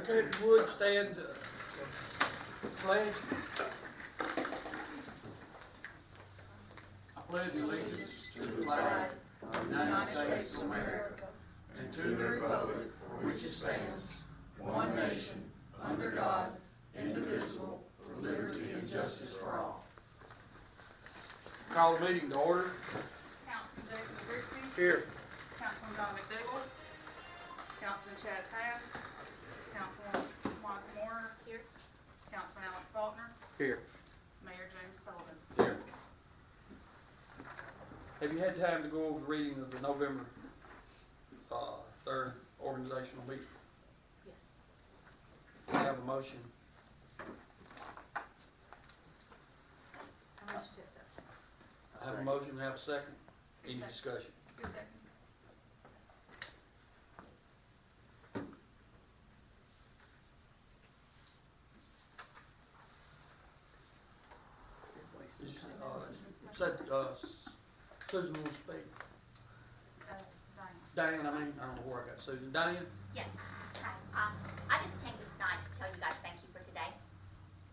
Okay, if you would, stand, pledge. I pledge allegiance to the flag of the United States of America and to the republic for which it stands, one nation, under God, indivisible, with liberty and justice for all. Call the meeting to order. Councilman Jason Brixey. Here. Councilman John McDougall. Councilman Chad Pass. Councilman Michael Moore. Here. Councilman Alex Faulkner. Here. Mayor James Sullivan. Here. Have you had time to go over the reading of the November 3rd organizational meeting? Yes. I have a motion. I motion to accept. I have a motion, have a second. Any Second. discussion? Your second. Said, Susan will speak. Diane. Diane, I don't know where I got Susan. Diane? Yes. Hi. I just came tonight to tell you guys thank you for today.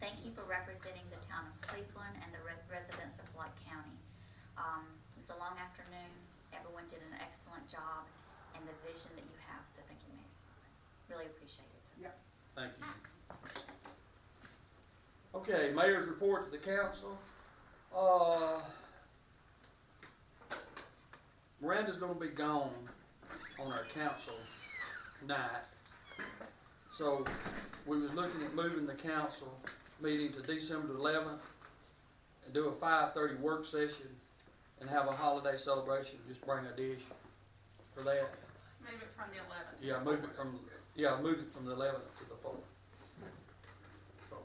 Thank you for representing the town of Cleveland and the residents of Flood County. It was a long afternoon. Everyone did an excellent job and the vision that you have, so thank you, Mayor Sullivan. Really appreciate it. Yep. Thank you. Okay, mayor's report to the council. Miranda's gonna be gone on our council night. So we was looking at moving the council meeting to December 11th and do a 5:30 work session and have a holiday celebration. Just bring a dish for that. Move it from the 11th. Yeah, move it from the 11th to the 4th. So,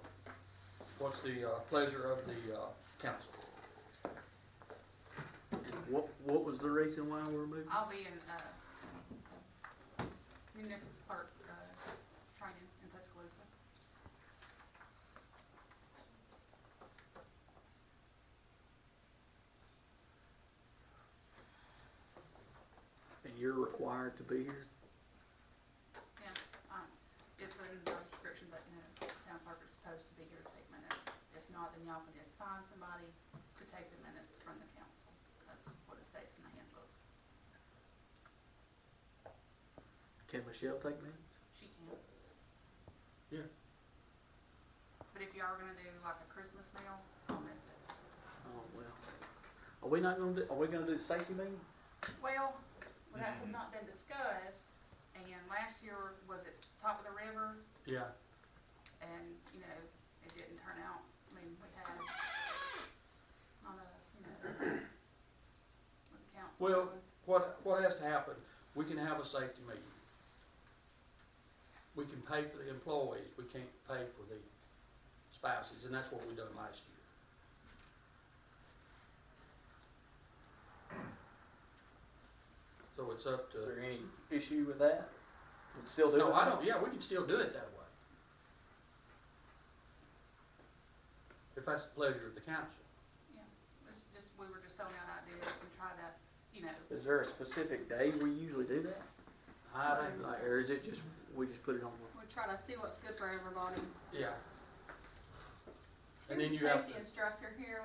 what's the pleasure of the council? What was the reason why we're moving? I'll be in municipal clerk training in Tuscaloosa. And you're required to be here? Yeah, it's in the description, but town clerk is supposed to be here to take minutes. If not, then y'all can assign somebody to take the minutes from the council. That's what it states in the handbook. Can Michelle take minutes? She can. Yeah. But if y'all are gonna do like a Christmas meal, I'll miss it. Oh, well. Are we gonna do the safety meeting? Well, that has not been discussed, and last year, was it top of the river? Yeah. And, it didn't turn out. I mean, we had, on a, with the council. Well, what has to happen, we can have a safety meeting. We can pay for the employees, we can't pay for the spouses, and that's what we done last year. So it's up to. Is there any issue with that? We can still do it? No, I don't, yeah, we can still do it that way. If that's the pleasure of the council. Yeah, it's just, we were just throwing out ideas and try to, Is there a specific day we usually do that? Like, Or is it just, we just put it on? we try to see what's good for everybody. yeah. And Here's then the you have safety to, instructor here,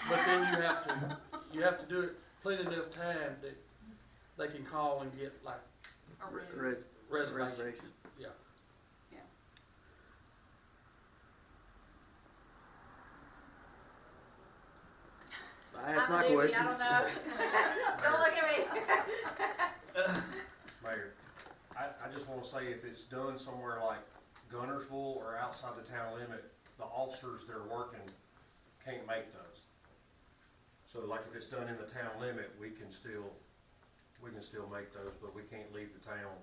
but then you have to do it plenty enough time that they can call and get like a room. reservations. Yeah. Yeah. I asked my questions. I don't know. Don't look at me. Mayor, I just want to say if it's done somewhere like Gunnersville or outside the town limit, the officers that are working can't make those. So like if it's done in the town limit, we can still make those, but we can't leave the town,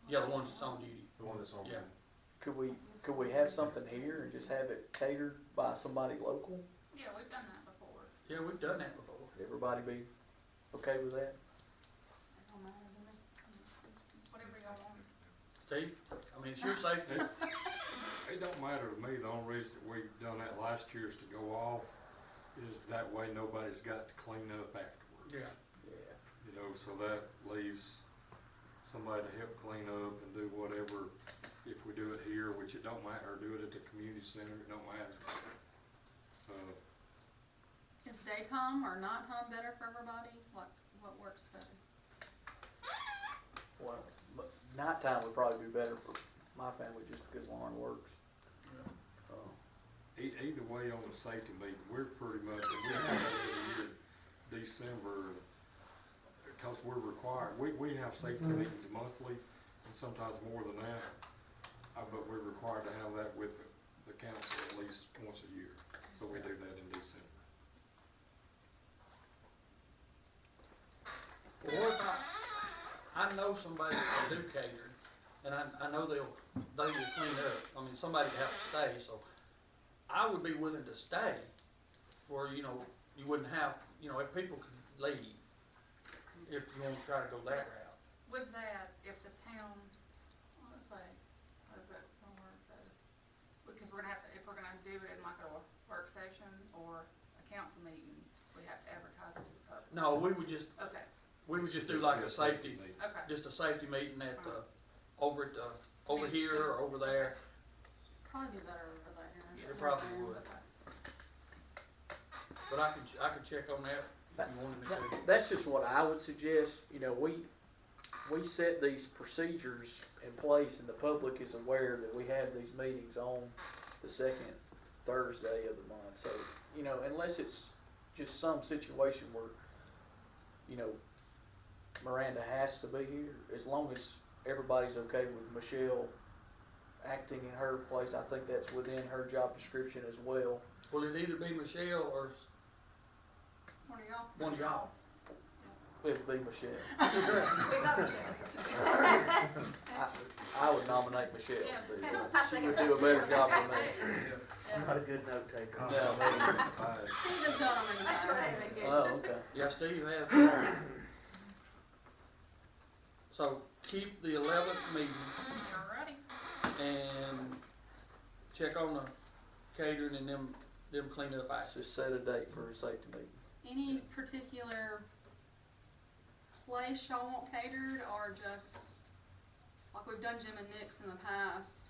Yeah, the ones that's on duty. the one that's on. Yeah. Could we have something here and just have it catered by somebody local? Yeah, we've done that before. Yeah, we've done that before. Everybody be okay with that? I don't mind, it's whatever y'all want. Steve, I mean, it's your safety. It don't matter to me. The only reason that we've done that last year is to go off is that way nobody's got to clean up afterwards. Yeah. Yeah. So that leaves somebody to help clean up and do whatever. If we do it here, which it don't matter, or do it at the community center, it don't matter. Is daytime or nighttime better for everybody? What works better? Well, but nighttime would probably be better for my family just because Lauren works. Either way, on the safety meeting, we're pretty much, we have that every year, December, because we're required, we have safety meetings monthly, and sometimes more than that, but we're required to have that with the council at least once a year, so we do that in December. Well, what if I know somebody that can do catering, and I know they will clean up. I mean, somebody have to stay, so I would be willing to stay where, you know, you wouldn't have, you know, if people could leave, if you want to try to go that route. With that, if the town, let's say, how does that work though? Because we're gonna have to, if we're gonna do it in like a work session or a council meeting, we have to advertise it to the public. No, we would just do like a safety, Okay. just a safety meeting at the, over here or over there. Probably be better over there. Yeah, it probably would. Okay. But I could check on that if you wanted me to. That's just what I would suggest. You know, we set these procedures in place, and the public is aware that we have these meetings on the second Thursday of the month. So, you know, unless it's just some situation where, you know, Miranda has to be here, as long as everybody's okay with Michelle acting in her place, I think that's within her job description as well. Will it either be Michelle or One of y'all? one of y'all? It would be Michelle. We got Michelle. I would nominate Michelle. Yeah. But, she would do a better job than me. Yeah. Not a good note taker. No, Steve has done them in the past. oh, okay. Yeah, Steve has. So keep the 11th meeting Alrighty. and check on the catering and them cleanup Let's actions. just set a date for a safety meeting. Any particular place y'all want catered, or just, like we've done Jim and Nick's in the past?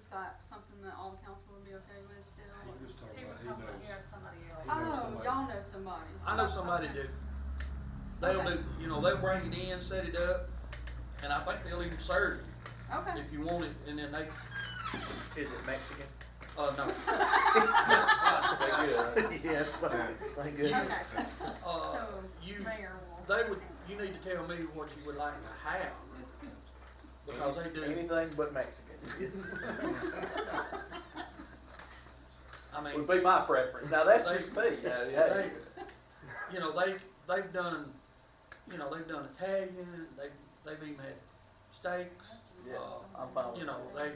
Is that something that all the council would be okay with still? He was talking He was about, talking about he you knows. had somebody else. He knows Oh, somebody. y'all know somebody. I know somebody that they'll Okay. do, you know, they'll bring it in, set it up, and I think they'll even serve you Okay. if you want it, and then they, Is it Mexican? no. They good. Yes, thank goodness. Okay. Uh, So, you, Mayor will. you need to tell me what you would like to have, because they do, Anything but Mexican. I mean. Would be my preference. Now, that's just me. Hey. You know, they've done, you know, they've done Italian, they've even had steaks. Yeah, I'm fine with You know, that. they,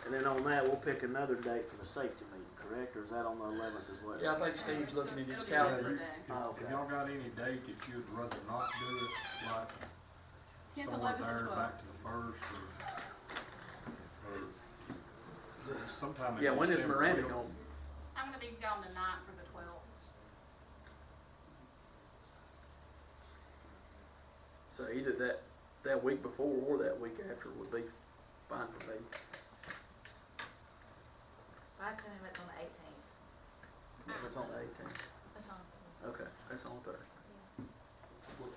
And then on that, we'll pick another date for the safety meeting, correct? Or is that on the 11th as well? yeah, I think Steve's looking at his It'll be calendar. Labor Day. Oh, If okay. y'all got any date that you'd rather not do it, like 10th, somewhere 11th, there, and 12th. back to the first, or sometime in Yeah, when is December, Miranda we don't- going? I'm gonna be gone the 9th for the 12th. So either that week before or that week after would be fine for me. I couldn't even, it's on the 18th. If it's on the 18th. It's on. Okay, that's on Thursday.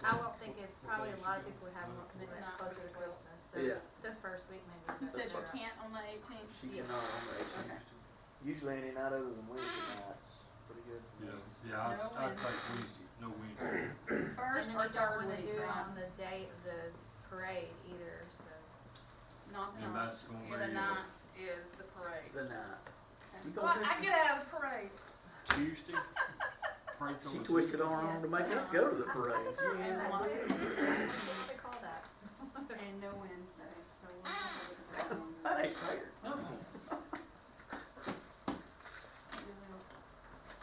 I won't think it, probably a lot of people would have more commitments closer to Christmas, so Yeah. the first week maybe. You said you better. can't on the 18th? She Yeah. cannot on the 18th. Okay. Usually any night other than Wednesday nights, pretty good. Yeah, I'd take Wednesday, no Wednesday. First And or then we don't third wanna week, do it right? on the day of the parade either, so. Not the And 9th. that's gonna Yeah, the be, 9th is the parade. The 9th. Okay. You Well, gonna I miss get out of the parade. Tuesday. Parade's on She the twisted Tuesday. our arm to Yes, make us go to the parade. I And that one- too. What they call that? And no Wednesdays, so we'll have to look at that one. That ain't fair.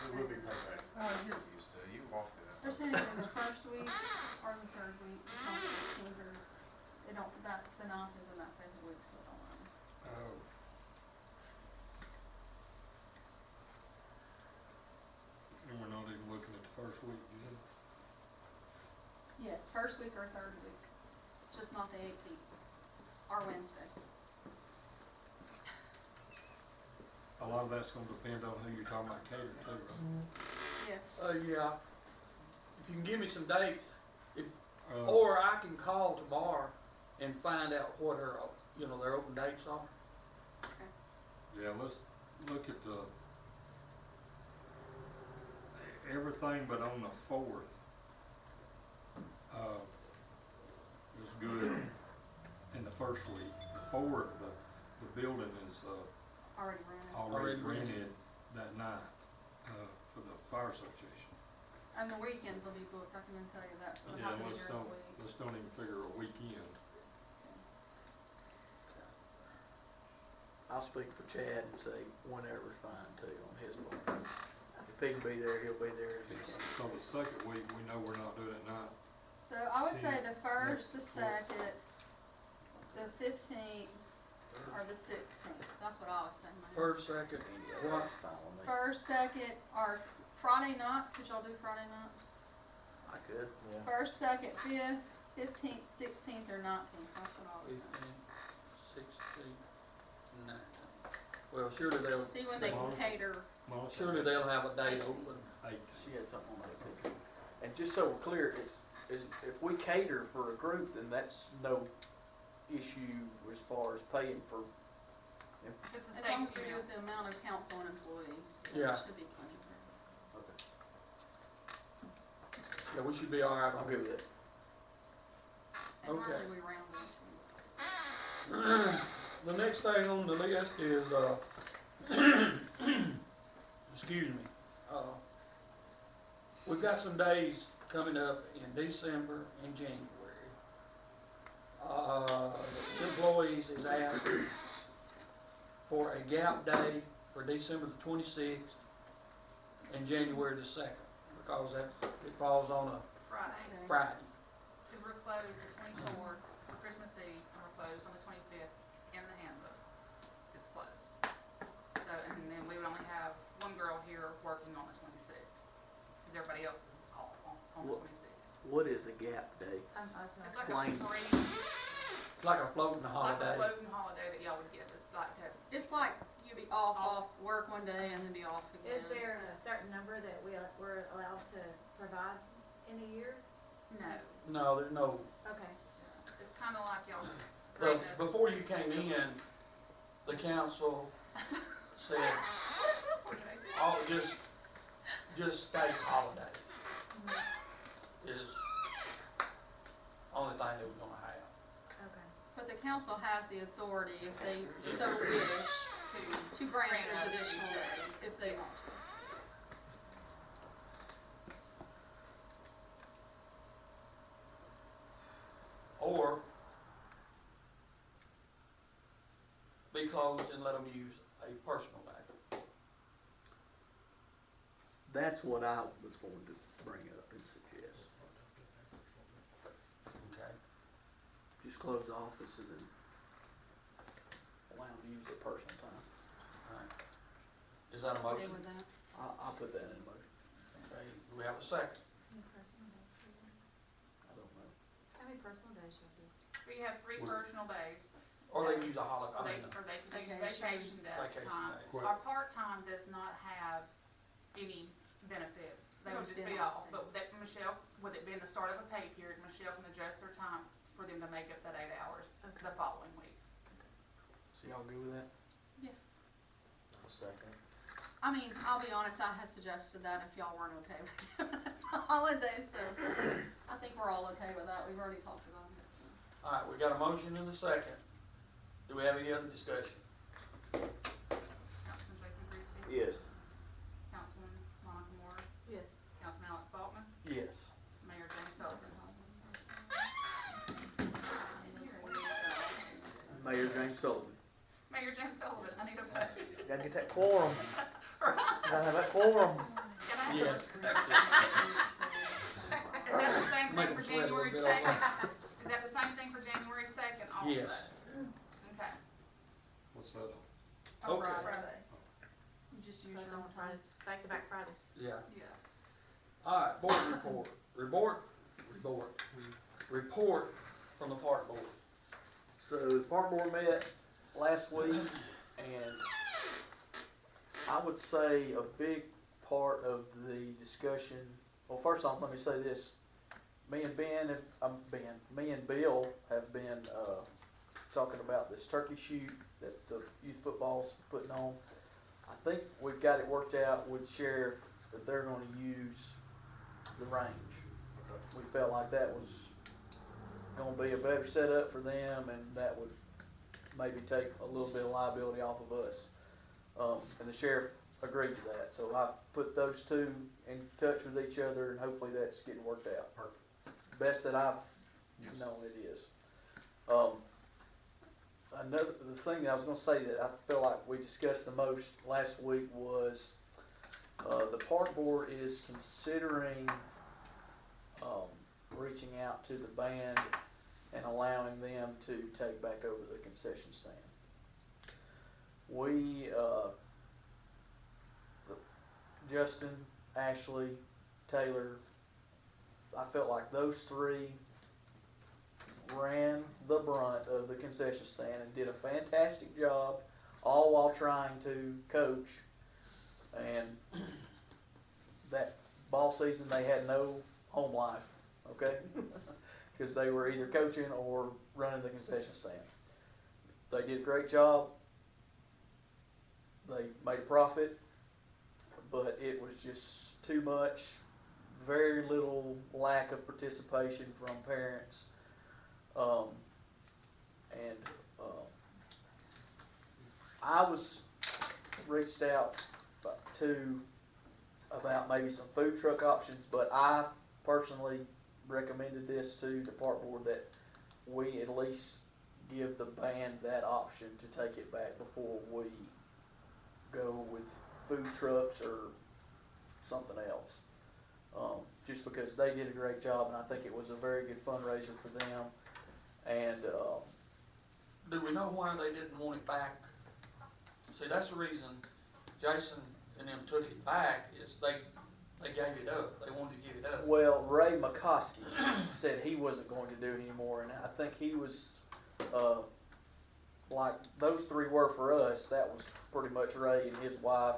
It would be payback. Oh, you're Used to, you walked it They're saying either the first week or the third week, it's not the 15th or, they don't, that, the 9th is in that same week, so it don't matter. first week or third week, just not the 18th, or Wednesdays. A lot of that's gonna depend on who you're talking about catering to, right? Yes. Yeah, if you can give me some dates, Uh, or I can call tomorrow and find out what her, their open dates are. Yeah, let's look at everything but on the 4th, is good in the first week. The 4th, the building is, Already ran. already Already rented. rented that night, for the fire association. And the weekends will be booked, I can tell you that, so it'll Yeah, have to be during the week. let's don't even figure a weekend. I'll speak for Chad and say whenever's fine too on his part. If he can be there, he'll be there. If he can't. So the second week, we know we're not doing it at night. So I would say the first, the Next, the fourth. second, the 15th, or the 16th, that's what I was saying. Ma'am. First, second, what? That's fine with me. First, second, or Friday nights, could y'all do Friday nights? I could, yeah. First, second, 5th, 15th, 16th, or 19th, that's what I was saying. 15, 16, 19. Well, surely See when they can cater. Monica, surely they'll have a date open. 18. She had something on that too. And just so we're clear, if we cater for a group, then that's no issue as far as paying for. If it's the same thing with the amount of council and employees, Yeah. it should be plenty. Okay. Yeah, we should be all right I'm on good with it. And Okay. normally we round it. The next thing on the list is, excuse me, we've got some days coming up in December and January. The employees is asked for a gap day for December the 26th and January the 2nd, because it falls on a Friday. Friday. Because we're closed the 24th for Christmas Eve, and we're closed on the 25th in the handbook. It's closed. So, and then we would only have one girl here working on the 26th, because everybody else is off on the What- 26th. What is a gap day? It's like Plain. a free, It's like a floating like a holiday. floating holiday that y'all would get. It's like you'd be off work one day and then be off again. Is there a certain number that we're allowed to provide in a year? No. No, there's no, Okay. It's kind of like y'all bring us. before you came in, the council said, oh, just state holiday is only thing that we're gonna have. Okay. But the council has the authority, if they so wish, to grant those additional days, if they want to. Or be closed and let them use a personal day. That's what I was going to bring up and suggest. Okay. Just close the office and then allow them to use their personal time. Alright. Is that a Okay motion? with that? I'll put that in motion. Okay, do we have a second? I don't know. How many personal days should be? We have 3 personal days, Or they can use a holiday, or I they, mean, or they can use Vacation. vacation day vacation time. days. Well- Our part-time does not have any benefits, they would Must just be be off. off, but that Michelle, with it being the start of a pay period, Michelle can adjust their time for them to make up that 8 hours Okay. the following week. So y'all good with that? Yeah. I'll second. I mean, I'll be honest, I had suggested that if y'all weren't okay with giving us the holiday, so I think we're all okay with that, we've already talked about it, so. Alright, we got a motion and a second. Do we have any other discussion? Councilman Jason Priestley? Yes. Councilman Monica Moore? Yes. Councilman Alex Baldwin? Yes. Mayor James Sullivan? Mayor James Sullivan. Mayor James Sullivan, I need a vote. Gotta get that quorum. Gotta have that quorum. Can I have a- Yes. Is that the same Make thing them for sweat a little January bit on 2nd? Is that the same thing for January 2nd also? Yes. Okay. What's that on? Oh, Okay. Friday. You just use Both your on own time. Fridays, back-to-back Fridays. Yeah. Yeah. Alright, board report. Report? Report. report from the park board. So the park board met last week, and I would say a big part of the discussion, well, first off, let me say this. Me and Bill have been, talking about this turkey shoot that the youth football's putting on. I think we've got it worked out with sheriff that they're gonna use the range. We felt like that was gonna be a better setup for them, and that would maybe take a little bit of liability off of us. And the sheriff agreed to that, so I've put those two in touch with each other, and hopefully that's getting worked out. Perfect. Best that I've known it is. The thing that I was gonna say that I feel like we discussed the most last week was, the park board is considering, reaching out to the band and allowing them to take back over the concession stand. We, Justin, Ashley, Taylor, I felt like those three ran the brunt of the concession stand and did a fantastic job, all while trying to coach. And that ball season, they had no home life, okay? Because they were either coaching or running the concession stand. They did a great job. They made a profit, but it was just too much, very little lack of participation from parents. I was reached out to about maybe some food truck options, but I personally recommended this to the park board that we at least give the band that option to take it back before we go with food trucks or something else. Just because they did a great job, and I think it was a very good fundraiser for them. And Do we know why they didn't want it back? See, that's the reason Jason and them took it back, is they gave it up. They wanted to give it up. well, Ray McCoskey said he wasn't going to do it anymore, and I think he was like those three were for us. That was pretty much Ray and his wife.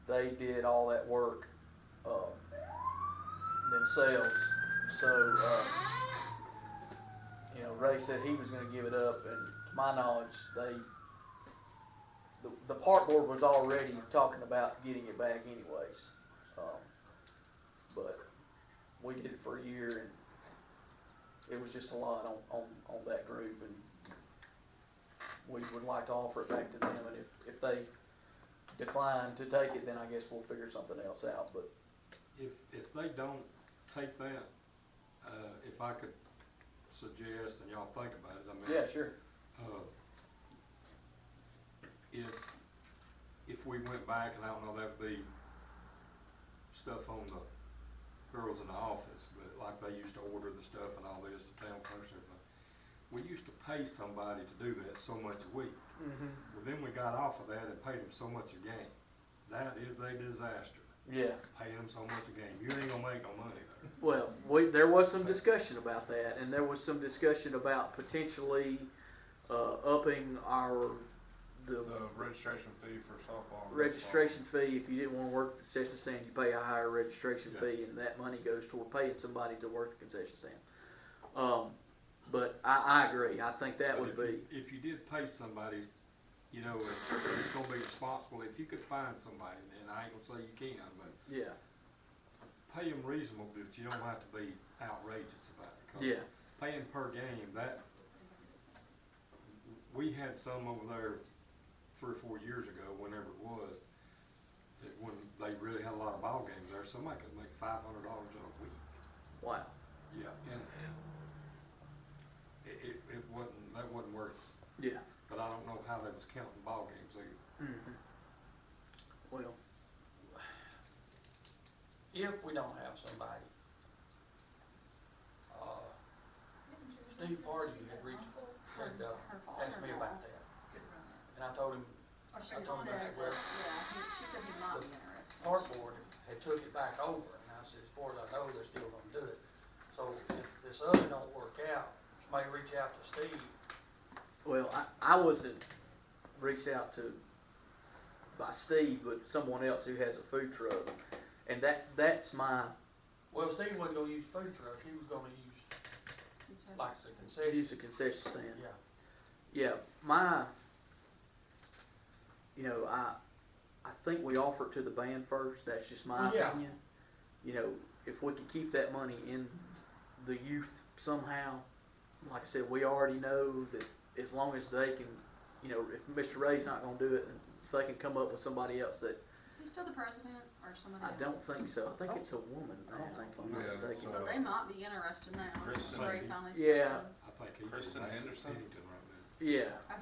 They did all that work themselves. So Ray said he was going to give it up, and to my knowledge, the park board was already talking about getting it back anyways. But we did it for a year, and it was just a lot on that group, and we would like to offer it back to them, and if they decline to take it, then I guess we'll figure something else out. But If they don't take that, if I could suggest, and y'all think about it, I mean. yeah, sure. If we went back, and I don't know, that would be stuff on the girls in the office, but like they used to order the stuff and all this, the town clerks and everything. We used to pay somebody to do that so much a week. Mm-hmm. Well, then we got off of that and paid them so much a game. That is a disaster. Yeah. Paying them so much a game. You ain't gonna make no money there. Well, there was some discussion about that, and there was some discussion about potentially upping the registration fee for softball. and registration fee. If you didn't want to work the concession stand, you pay a higher registration Yeah. fee, and that money goes toward paying somebody to work the concession stand. But I agree. I think that But would be. if you did pay somebody, it's gonna be responsible. If you could find somebody, and I ain't gonna say you can, but Yeah. pay them reasonable, but you don't have to be outrageous about it. 'Cause Yeah. paying per game, we had some over there 3 or 4 years ago, whenever it was, that when they really had a lot of ball games there, somebody could make $500 a week. Wow. Yeah, and that wasn't worth it. Yeah. But I don't know how they was counting ball games either. Mm-hmm. Well. If we don't have somebody, Steve Party had asked me about that, and I told him, Or she I just told him, I said said, that, well, she said he might be interested. park board had took it back over, and I said, as far as I know, they're still gonna do it. So if the this other don't work out, may reach out to Steve. Well, I wasn't reached out to by Steve, but someone else who has a food truck, and that's my Well, Steve wasn't gonna use food truck, he was gonna use, like, the concession. use a concession stand. Yeah. Yeah, I think we offer it to the band first. That's just my Yeah. opinion. You know, if we could keep that money in the youth somehow, like I said, we already know that as long as they can, if Mr. Ray's not gonna do it, if they can come up with somebody else that, Is he still the president or somebody I else? don't think so. I think it's a woman. I don't think I'm Yeah, mistaken. So they might be interested now. Kristen. Ray finally stepped Yeah. in. I think he's Kristen in Anderson? Pennington right now. Yeah.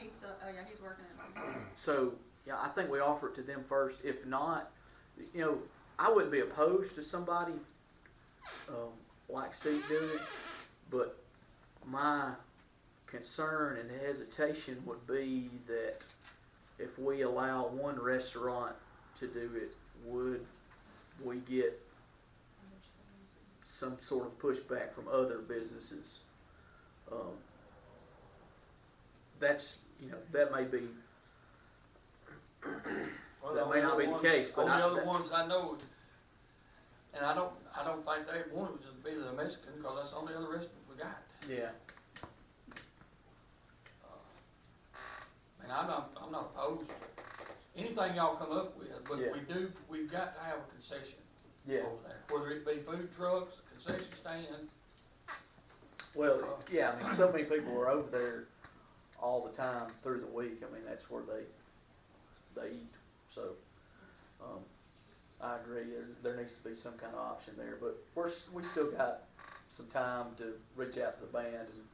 He's working it. So, yeah, I think we offer it to them first. If not, I wouldn't be opposed to somebody like Steve doing it, but my concern and hesitation would be that if we allow one restaurant to do it, would we get some sort of pushback from other businesses? That may be. Well, That the may not only be the ones- case, but only other ones I know, and I don't think they want it to be the Mexican, because that's the only other restaurant we got. Yeah. And I'm not opposed to anything y'all come up with, but Yeah. we've got to have a concession Yeah. over there, whether it be food trucks, a concession stand. Well, yeah, I mean, so many people are over there all the time through the week. I mean, that's where they eat. So, I agree. There needs to be some kind of option there, but we still got some time to reach out to the band and,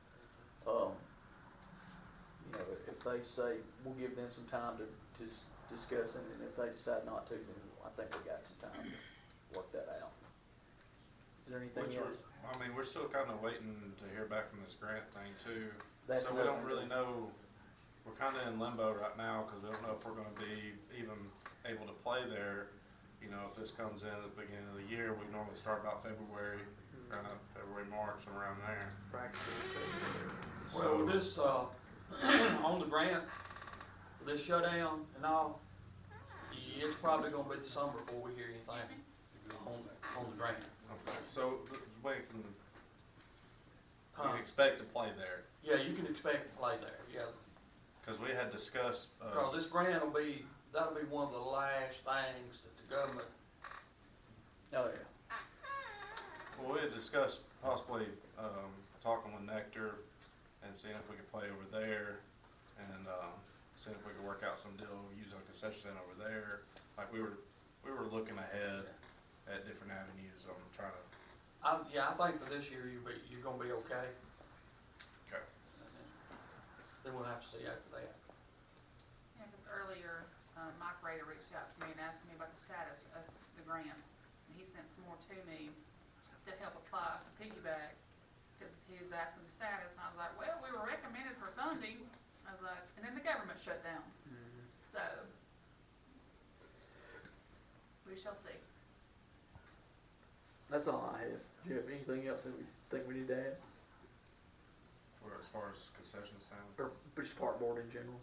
if they say we'll give them some time to discuss it, and if they decide not to, then I think we got some time to work that out. Is there anything else? We're still kind of waiting to hear back from this grant thing too. That's So we don't another really thing. know, we're kind of in limbo right now because we don't know if we're going to be even able to play there. If this comes in at the beginning of the year, we normally start about February, February, March, around there. Well, with this, on the grant, this shutdown and all, it's probably gonna be the summer before we hear anything on the grant. Okay, so wait, you Huh? can expect to play there Yeah, you can expect to play there, yeah, because we had discussed. because this grant that'll be one of the last things that the government, Oh, yeah. Well, we had discussed possibly talking with Nectar and seeing if we could play over there, and seeing if we could work out some deal using a concession stand over there. Like we were looking ahead at different avenues. I'm trying to. I think for this year you're gonna be okay. Okay. Then we'll have to see after that. Yeah, because earlier, Mike Rader reached out to me and asked me about the status of the grants. And he sent some more to me to help apply for piggyback, because he was asking the status, and I was like, well, we were recommended for funding. I was like, and then the government shut down. So, we shall see. That's all I have. Do you have anything else that we think we need to add? As far as concession stands. Or just park board in general?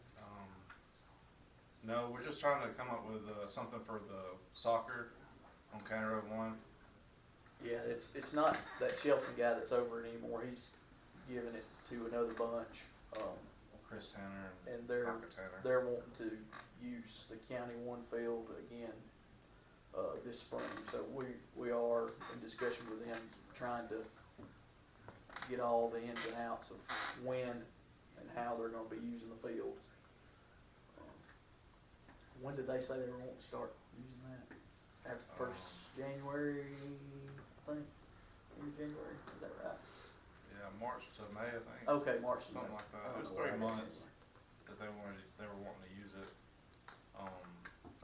No, we're just trying to come up with something for the soccer on County Road 1. Yeah, it's not that Shelton guy that's over it anymore. He's giving it to another bunch. Chris Tanner And and they're Parker Tanner. wanting to use the County 1 field again this spring. So we are in discussion with them, trying to get all the ins and outs of when and how they're going to be using the field. When did they say they were wanting to start using that? After the first January, I think. In January, is that right? Yeah, March to May, I think. Okay, March. Something like that. I It was don't know 3 why I didn't months that they were wanting to use it.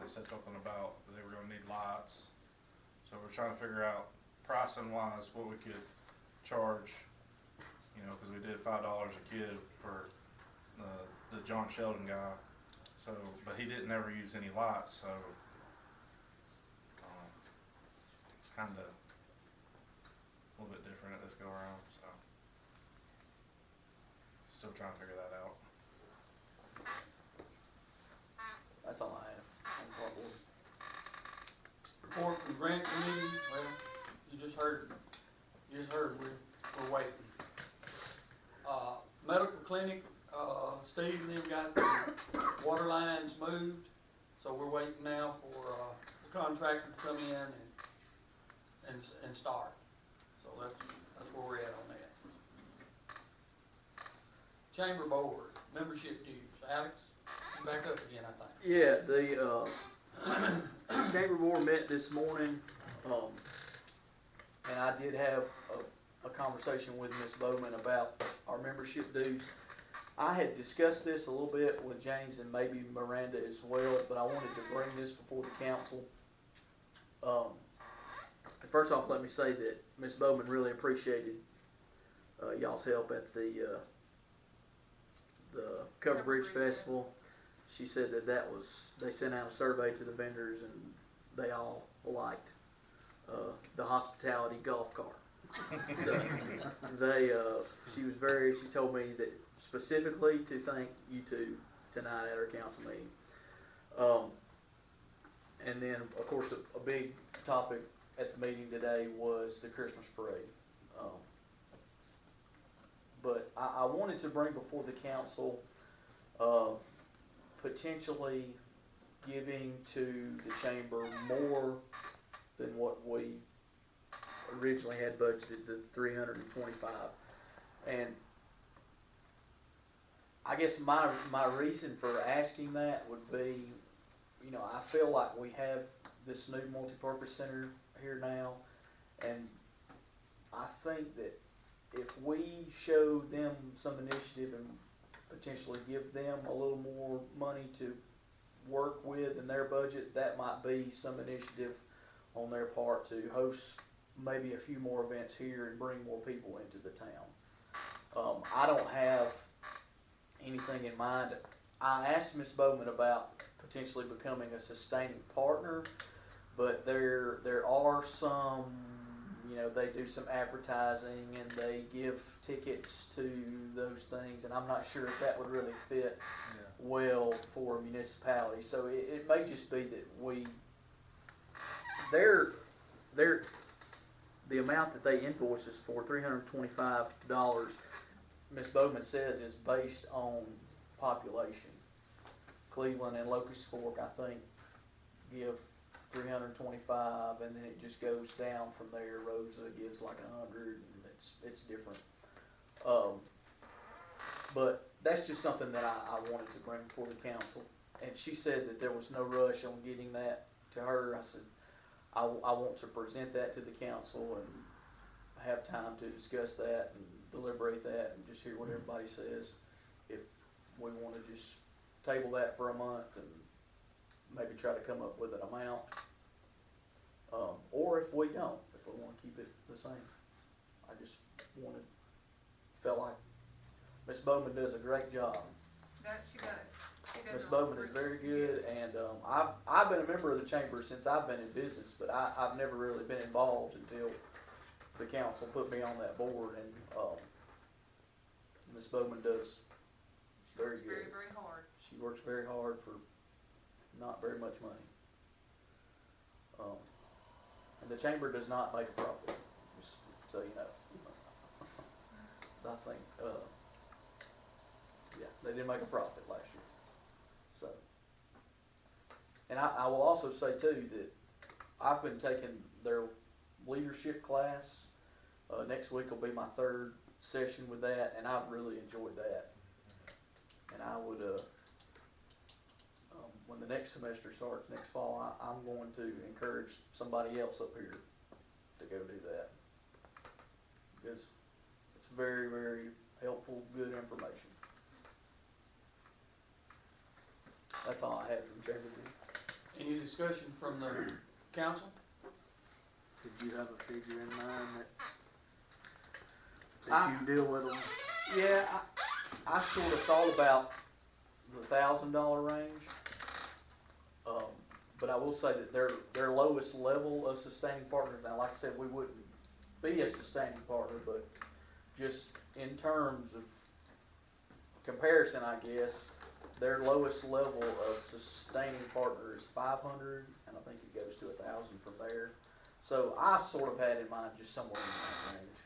They said something about they were gonna need lights. So we're trying to figure out pricing wise what we could charge, cause we did $5 a kid for the John Sheldon guy. So, but he didn't ever use any lights, so, it's kinda a little bit different at this go around, so. still trying to figure that out. That's all I have on Park Board. Report from grant committee, well, you just heard, we're waiting. Medical clinic, Steve and them got the water lines moved, so we're waiting now for, the contractor to come in and start. So that's where we're at on that. Chamber board, membership dues, Alex, you back up again, I think. Yeah, the Chamber Board met this morning, and I did have a conversation with Ms. Bowman about our membership dues. I had discussed this a little bit with James and maybe Miranda as well, but I wanted to bring this before the council. First off, let me say that Ms. Bowman really appreciated y'all's help at the Cover Bridge Festival. She said that they sent out a survey to the vendors and they all liked the hospitality golf cart. So she told me that specifically to thank you two tonight at our council meeting. And then, of course, a big topic at the meeting today was the Christmas parade. But I wanted to bring before the council potentially giving to the chamber more than what we originally had budgeted, the $325. And I guess my reason for asking that would be, you know, I feel like we have this new multipurpose center here now, and I think that if we show them some initiative and potentially give them a little more money to work with in their budget, that might be some initiative on their part to host maybe a few more events here and bring more people into the town. I don't have anything in mind. I asked Ms. Bowman about potentially becoming a sustaining partner, but there are some, you know, they do some advertising and they give tickets to those things, and I'm not sure if that would really fit well for a municipality. So it may just be that the amount that they invoice us for, $325, Ms. Bowman says is based on population. Cleveland and Locust Fork, I think, give $325, and then it just goes down from there. Rosa gives like $100, and it's different. But that's just something that I wanted to bring before the council. And she said that there was no rush on getting that to her. I said, I want to present that to the council and have time to discuss that and deliberate that and just hear what everybody says. If we want to just table that for a month and maybe try to come up with an amount, or if we don't, if we want to keep it the same. I just felt like Ms. Bowman does a great job. She does. Ms. Bowman is very good, and I've been a member of the chamber since I've been in business, but I've never really been involved until the council put me on that board, and Ms. Bowman does very good. Very, very hard. She works very hard for not very much money. And the chamber does not make a profit, just so you know. I think, they didn't make a profit last year. So, and I will also say too that I've been taking their leadership class. Next week will be my third session with that, and I've really enjoyed that. And I would, when the next semester starts next fall, I'm going to encourage somebody else up here to go do that, because it's very, very helpful, good information. That's all I have from Chamber. Any discussion from the council? Did you have a figure in mind that you deal with them? Yeah, I sort of thought about the $1,000 range, but I will say that their lowest level of sustaining partners. Now, like I said, we wouldn't be a sustaining partner, but just in terms of comparison, I guess, their lowest level of sustaining partner is 500, and I think it goes to 1,000 from there. So I sort of had in mind just somewhere in that range.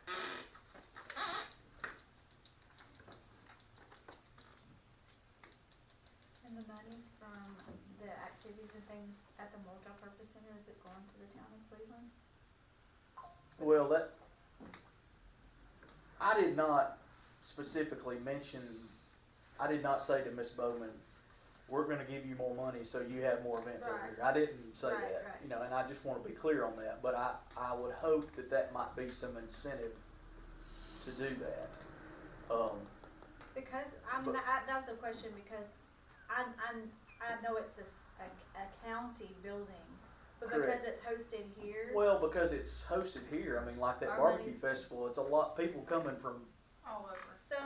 And the monies from the activities and things at the multi-purpose center, is it going to the town of Cleveland? Well, I did not specifically mention, I did not say to Ms. Bowman, we're gonna give you more money so you have more events over here. I didn't say Right, that, right. you know, and I just wanna be clear on that, but I would hope that that might be some incentive to do that. Because, I mean, But- that was a question, because I know it's a county building, but because Correct. it's hosted here. Well, because it's hosted here, I mean, like that Our barbecue money's- festival, it's a lot, people coming from, All over. So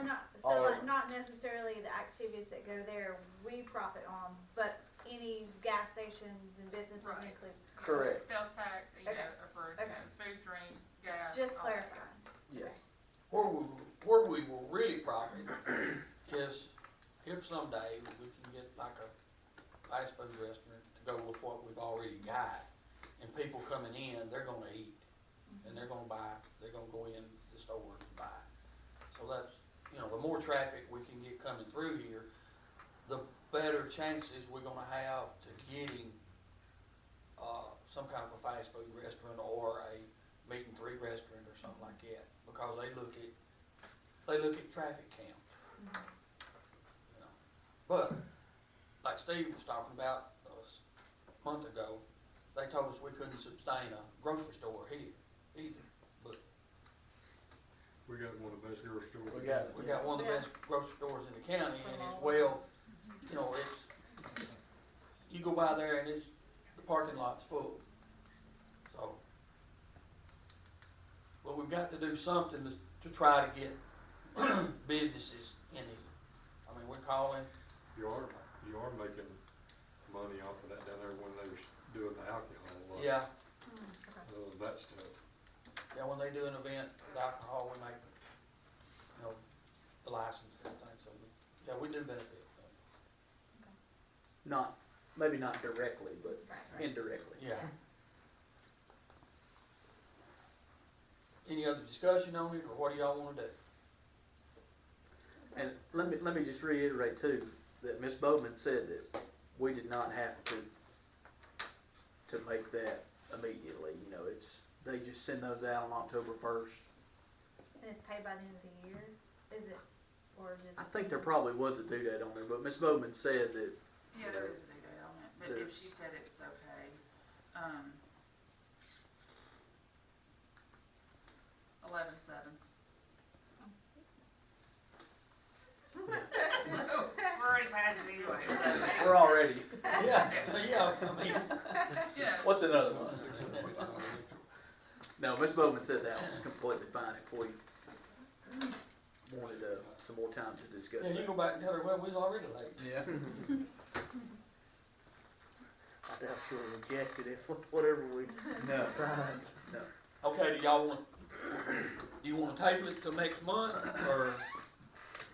All like over. not necessarily the activities that go there we profit on, but any gas stations and businesses Right. include. correct, Sales tax, you know, Okay. for, Okay. food, drink, gas. Just all that. clarifying. yes. Where we will really profit is if someday we can get like a fast food restaurant to go with what we've already got, and people coming in, they're gonna eat, and they're gonna buy, they're gonna go in the stores and buy. So that's, you know, the more traffic we can get coming through here, the better chances we're gonna have to getting, some kind of a fast food restaurant or a meat and three restaurant or something like that, because they look at traffic count. You know. But, like Steve was talking about a month ago, they told us we couldn't sustain a grocery store here either. But We got one of the best grocery stores. we got one of the Yeah. best grocery stores in the county, and From it's all well, you know, it's, you go by there and the parking lot's full. So, but we've got to do something to try to get businesses in here. I mean, we're calling, You are making money off of that down there when they're doing the alcohol, yeah, that stuff. yeah, when they do an event with alcohol, we make, you know, the license and everything, so, yeah, we do benefit from it. Not, maybe not directly, but Right. indirectly. Yeah. Any other discussion on it, or what do y'all wanna do? And let me just reiterate too, that Ms. Bowman said that we did not have to make that immediately, you know, they just send those out on October 1st. And it's paid by the end of the year, is it, or is it? I think there probably was a due date on there, but Ms. Bowman said that, Yeah, there is a due date on it, but There- if she said it's okay, 11/7. So, we're already past it anyway, so. we're already, Yeah, yeah, I mean, Yeah. what's another one? No, Ms. Bowman said that was completely fine if we wanted some more time to discuss yeah, you that. go back and tell her, well, we was already late. Yeah. I doubt she'll reject it if, whatever we No. decide. Okay, do you wanna table it till next month, or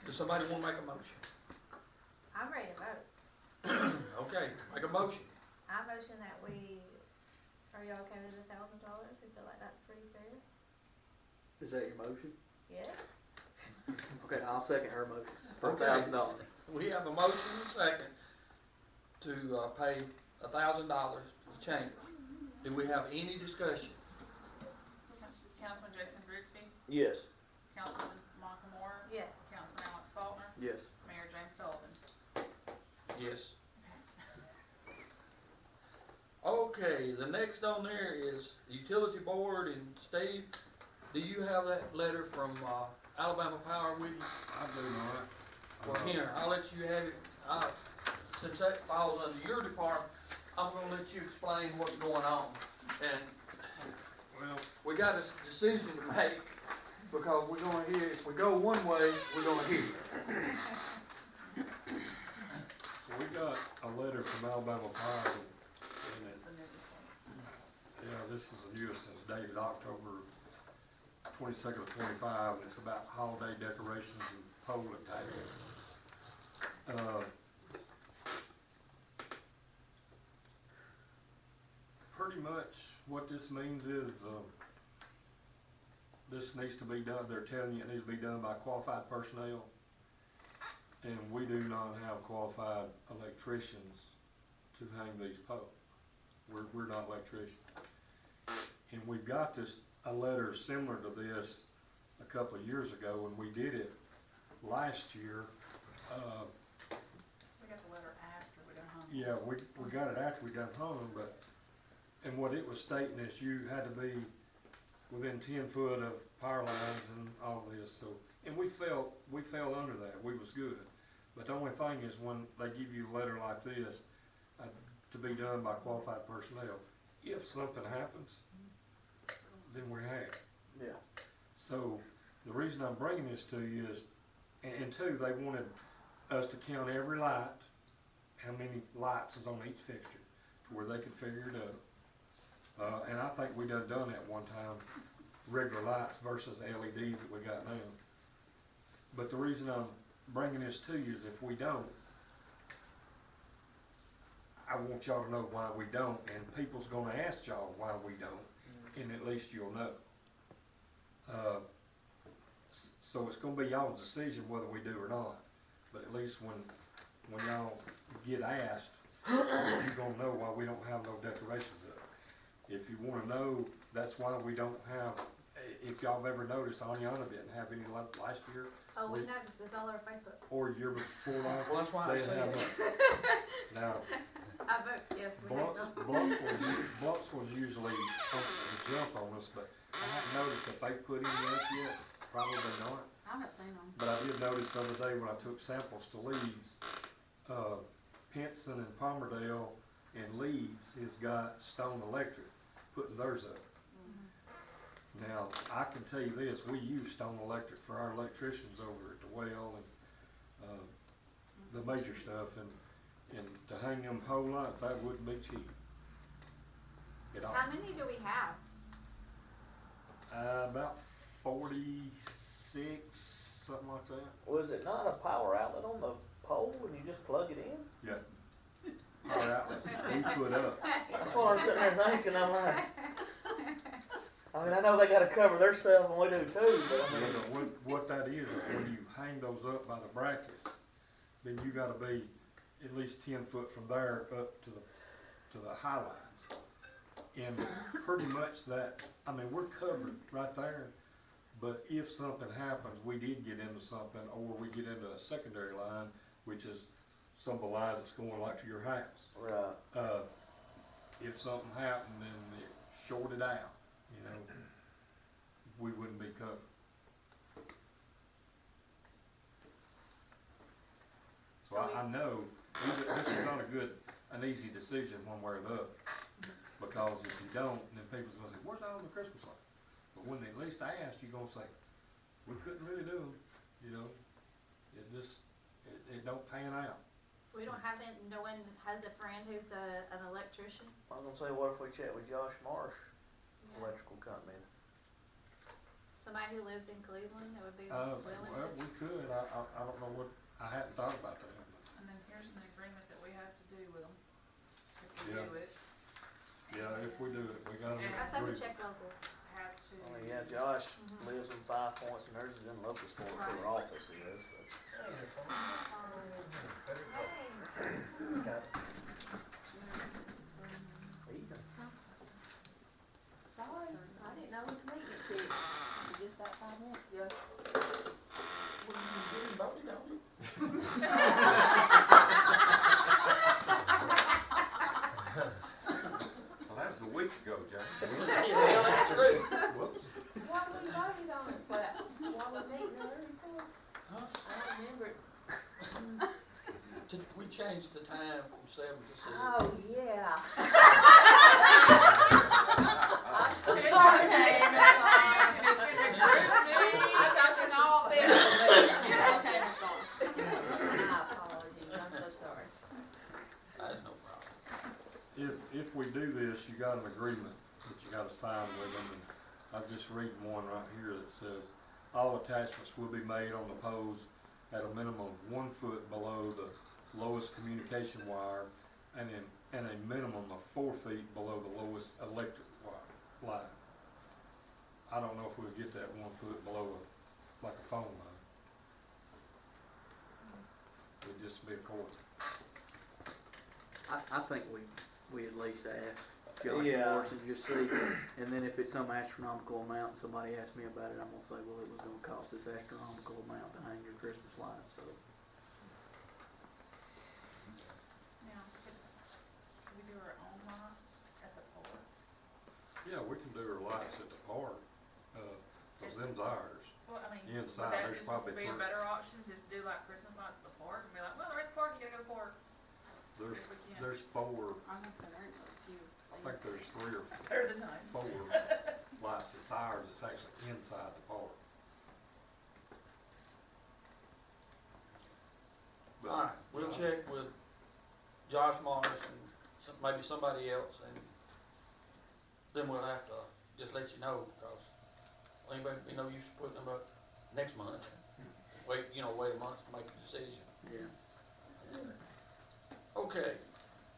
does somebody wanna make a motion? I'm ready to vote. Okay, make a motion. I motion that are you okay with $1,000? You feel like that's pretty fair? Is that your motion? Yes? Okay, I'll second her motion for Okay. $1,000. We have a motion and a second to, pay $1,000 to the chamber. Do we have any discussion? Councilman Jason Grigsby, Yes. Councilman Michael Moore, Yes. Councilman Alex Faulkner, Yes. Mayor James Sullivan. Yes. Okay, the next on there is the utility board, and Steve, do you have that letter from, Alabama Power with you? I do not. Well, here, I'll let you have it, since that falls under your department, I'm gonna let you explain what's going on. And Well, we got a decision to make, because we're gonna hear, if we go one way, we're gonna hear. we got a letter from Alabama Power, and it, That's the newest one. yeah, this is the newest, it's dated October 22nd of 25, and it's about holiday decorations and pole attachments. Pretty much what this means is, this needs to be done, they're telling you it needs to be done by qualified personnel. And we do not have qualified electricians to hang these poles. We're not electricians. And we've got this, a letter similar to this a couple of years ago when we did it last year. We got the letter after we done hung. Yeah, we got it after we done hung, but, and what it was stating is you had to be within 10 foot of power lines and all this, so, and we fell under that, we was good. But the only thing is when they give you a letter like this, to be done by qualified personnel, if something happens, then we're hacked. Yeah. So, the reason I'm bringing this to you is, and two, they wanted us to count every light, how many lights is on each fixture, to where they could figure it out. And I think we done that one time, regular lights versus the LEDs that we got now. But the reason I'm bringing this to you is if we don't, I want y'all to know why we don't, and people's gonna ask y'all why we don't, and at least you'll know. So it's gonna be y'all's decision whether we do or not, but at least when y'all get asked, you're gonna know why we don't have no decorations up. If you wanna know, that's why we don't have, if y'all have ever noticed, Aniana didn't have any last year. Oh, we noticed, it's all over Facebook. Or year before last. Well, that's why I they said have it. Now, I vote yes, we have them. Blunts was usually something to jump on us, but I haven't noticed if they put any up yet, probably not. I haven't seen them. But I did notice the other day when I took samples to Leeds, Pinson and Palmerdale and Leeds has got Stone Electric putting theirs up. Now, I can tell you this, we use Stone Electric for our electricians over at the well and the major stuff, and to hang them whole lights, that wouldn't be cheap at all. How many do we have? About 46, something like that. Was it not a power outlet on the pole and you just plug it in? Yeah. Power outlets that we put up. That's what I'm sitting there thinking, I'm like, I mean, I know they gotta cover theirself and we do too, but I mean. Yeah, but what that is when you hang those up by the brackets, then you gotta be at least 10 foot from there up to the high lines. And pretty much that, I mean, we're covered right there, but if something happens, we did get into something, or we get into a secondary line, which is some of the lines that's going like to your house. Right. If something happened and it shorted out, you know, we wouldn't be covered. So I know this is not an easy decision one way or the other, because if you don't, then people's gonna say, "Where's all the Christmas lights?" But when they at least ask, you're gonna say, "We couldn't really do them," you know. It don't pan out. We don't have it, no one has a friend who's an electrician? I was gonna say, what if we chat with Josh Marsh, electrical company? Somebody who lives in Cleveland that would be Well, willing we could. I don't know what, I hadn't thought about that. And then here's an agreement that we have to do with them, if we Yeah. do it. Yeah, if we do it, we gotta Yeah. to. I have to agree. check local. Have to. I mean, yeah, Josh lives in 5 Points and theirs is in Locasport where their office is. Sorry, I didn't know it was maintenance here. Just about 5 minutes ago. Well, that was a week ago, Jack. Yeah, that's true. Whoops. Why we voted on it, but why we meeting early for? I don't remember it. We changed the time from 7 to 6. Oh, yeah. I'm sorry. And it's in the group meeting. I got it all there. Yes, okay, Ms. Gold. My apologies, I'm so sorry. That's no problem. If we do this, you got an agreement that you gotta sign with them, and I'm just reading one right here that says, all attachments will be made on the poles at a minimum of 1 foot below the lowest communication wire and a minimum of 4 feet below the lowest electric line. I don't know if we'll get that 1 foot below like a phone line. It'd just be a cord. I think we at least ask Josh Yeah. Morris and just see, and then if it's some astronomical amount and somebody asks me about it, I'm gonna say, well, it was gonna cost this astronomical amount to hang your Christmas lights, so. Now, could we do our own lights at the park? Yeah, we can do our lights at the park, 'cause them's ours. Well, I mean, Inside, would that there's just probably be a three. better option, just do like Christmas lights at the park and be like, well, they're at the park, you gotta go to the park. There's, If we can. there's 4, I'm gonna say there ain't but a few. I think there's 3 or Better than none. 4 lights. It's ours, it's actually inside the park. But, Alright, we'll check with Josh Morris and maybe somebody else, and then we'll have to just let you know, because anybody, be no use putting them up next month. Wait a month to make a decision. Yeah. Okay,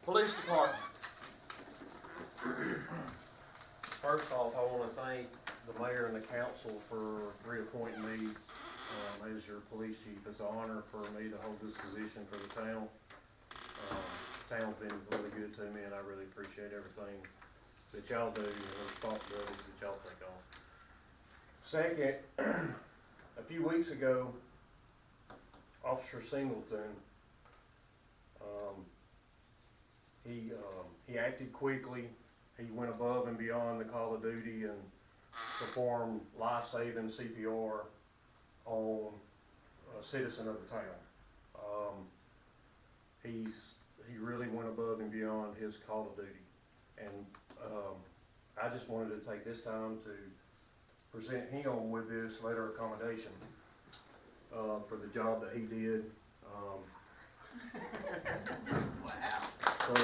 police department. First off, I wanna thank the mayor and the council for reappointing me, as your police chief. It's an honor for me to hold this position for the town. Town's been really good to me, and I really appreciate everything that y'all do and the responsibilities that y'all take on. Second, a few weeks ago, Officer Singleton, he acted quickly. He went above and beyond the call of duty and performed life-saving CPR on a citizen of the town. He really went above and beyond his call of duty, and I just wanted to take this time to present him with this letter of commendation for the job that he did. So, You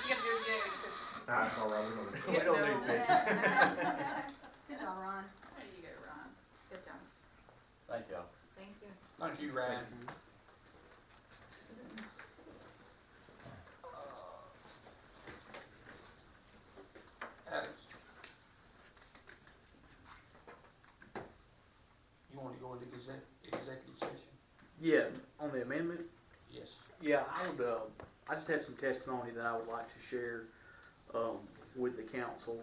gotta do it again, that's all right. We Yeah, don't no. need that. Good job, Ron. there you go, Ron. Good job. Thank y'all. Thank you. Thank you, Ryan. Alex. You want to go into executive session? Yeah, on the amendment, Yes. yeah, I just have some testimony that I would like to share, with the council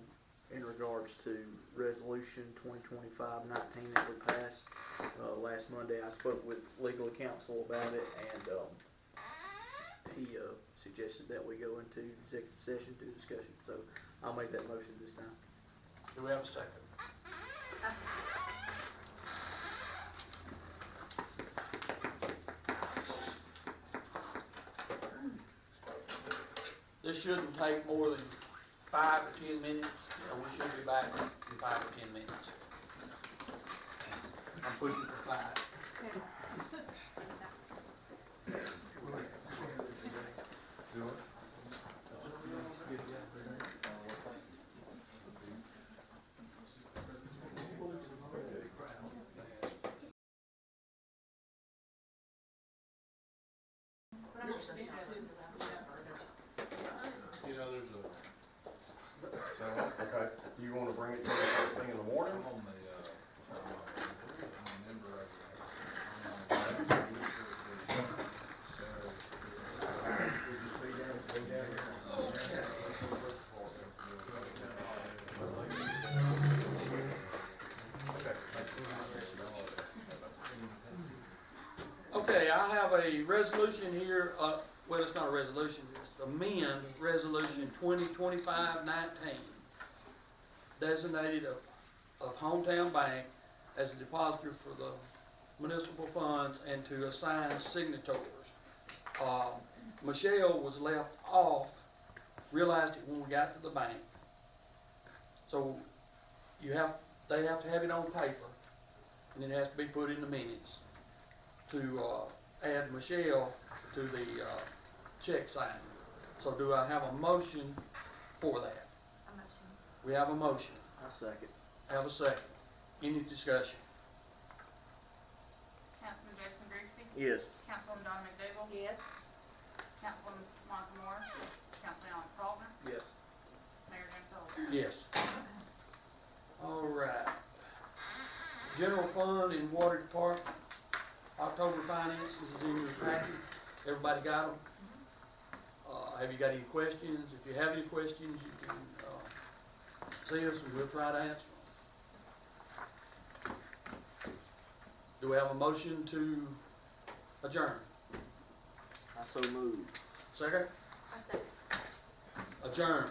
in regards to resolution 2025-19 that we passed. Last Monday, I spoke with legal counsel about it, and, he, suggested that we go into executive session to discussion, so I'll make that motion this time. Do we have a second? This shouldn't take more than 5 or 10 minutes. We should be back in 5 or 10 minutes. I'm pushing for 5. You know, there's So, okay, you wanna bring it to the first thing in the morning? Okay, I have a resolution here, well, it's not a resolution, it's amend resolution 2025-19, designated of Hometown Bank as a depositor for the municipal funds and to assign signatories. Michelle was left off, realized it when we got to the bank. So they have to have it on paper, and it has to be put in the minutes to add Michelle to the check signing. So do I have a motion for that? A motion. We have a motion. I second. Have a second. Any discussion? Councilman Jason Grigsby. Yes. Councilwoman Donna McDougal. Yes. Councilwoman Monica Moore. Councilman Alex Faulkner. Yes. Mayor James Sullivan. Yes. All right. General fund and water department, October finances is in your packet. Everybody got them? Have you got any questions? If you have any questions, you can, see us and we'll try to answer them. Do we have a motion to adjourn? I so move. Second? I second. Adjourn.